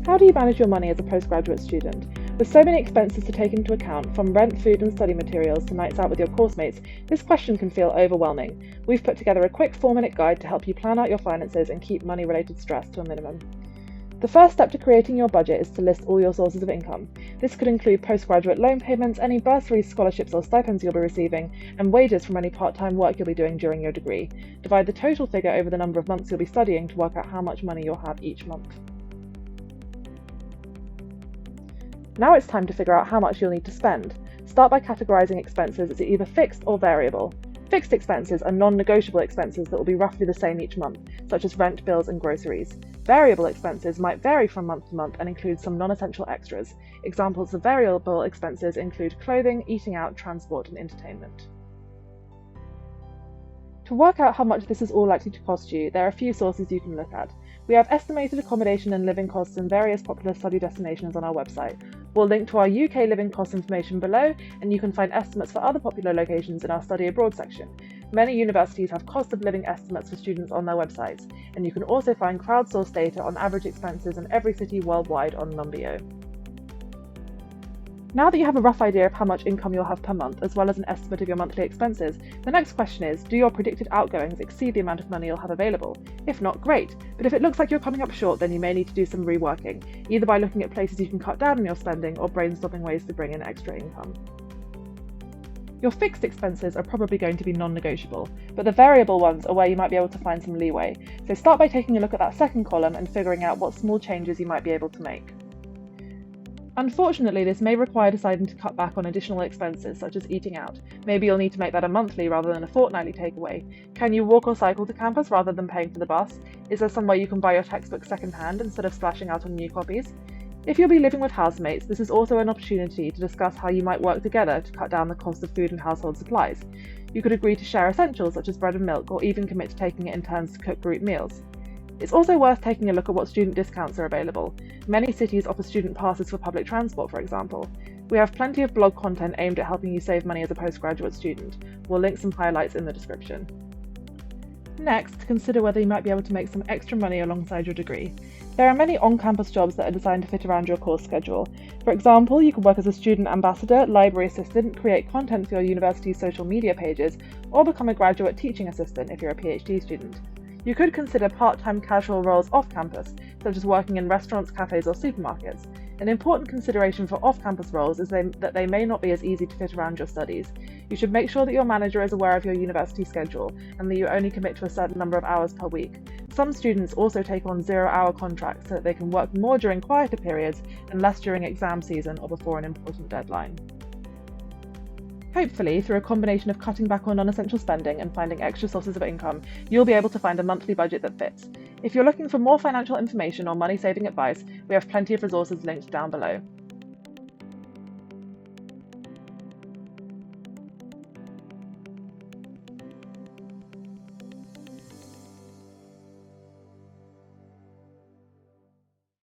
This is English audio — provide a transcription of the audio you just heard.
How do you manage your money as a postgraduate student? With so many expenses to take into account, from rent, food and study materials to nights out with your course mates, this question can feel overwhelming. We've put together a quick 4-minute guide to help you plan out your finances and keep money-related stress to a minimum. The first step to creating your budget is to list all your sources of income. This could include postgraduate loan payments, any bursaries, scholarships or stipends you'll be receiving, and wages from any part-time work you'll be doing during your degree. Divide the total figure over the number of months you'll be studying to work out how much money you'll have each month. Now it's time to figure out how much you'll need to spend. Start by categorising expenses as either fixed or variable. Fixed expenses are non-negotiable expenses that will be roughly the same each month, such as rent, bills and groceries. Variable expenses might vary from month to month and include some non-essential extras. Examples of variable expenses include clothing, eating out, transport and entertainment. To work out how much this is all likely to cost you, there are a few sources you can look at. We have estimated accommodation and living costs in various popular study destinations on our website. We'll link to our UK living cost information below, and you can find estimates for other popular locations in our study abroad section. Many universities have cost of living estimates for students on their websites, and you can also find crowdsourced data on average expenses in every city worldwide on Numbeo. Now that you have a rough idea of how much income you'll have per month, as well as an estimate of your monthly expenses, the next question is, do your predicted outgoings exceed the amount of money you'll have available? If not, great, but if it looks like you're coming up short, then you may need to do some reworking, either by looking at places you can cut down on your spending or brainstorming ways to bring in extra income. Your fixed expenses are probably going to be non-negotiable, but the variable ones are where you might be able to find some leeway, so start by taking a look at that second column and figuring out what small changes you might be able to make. Unfortunately, this may require deciding to cut back on additional expenses, such as eating out. Maybe you'll need to make that a monthly rather than a fortnightly takeaway. Can you walk or cycle to campus rather than paying for the bus? Is there some way you can buy your textbooks second-hand instead of splashing out on new copies? If you'll be living with housemates, this is also an opportunity to discuss how you might work together to cut down the cost of food and household supplies. You could agree to share essentials such as bread and milk, or even commit to taking it in turns to cook group meals. It's also worth taking a look at what student discounts are available. Many cities offer student passes for public transport, for example. We have plenty of blog content aimed at helping you save money as a postgraduate student. We'll link some highlights in the description. Next, consider whether you might be able to make some extra money alongside your degree. There are many on-campus jobs that are designed to fit around your course schedule. For example, you can work as a student ambassador, library assistant, create content for your university's social media pages, or become a graduate teaching assistant if you're a PhD student. You could consider part-time casual roles off-campus, such as working in restaurants, cafes or supermarkets. An important consideration for off-campus roles is that they may not be as easy to fit around your studies. You should make sure that your manager is aware of your university schedule and that you only commit to a certain number of hours per week. Some students also take on 0-hour contracts so that they can work more during quieter periods and less during exam season or before an important deadline. Hopefully, through a combination of cutting back on non-essential spending and finding extra sources of income, you'll be able to find a monthly budget that fits. If you're looking for more financial information or money-saving advice, we have plenty of resources linked down below.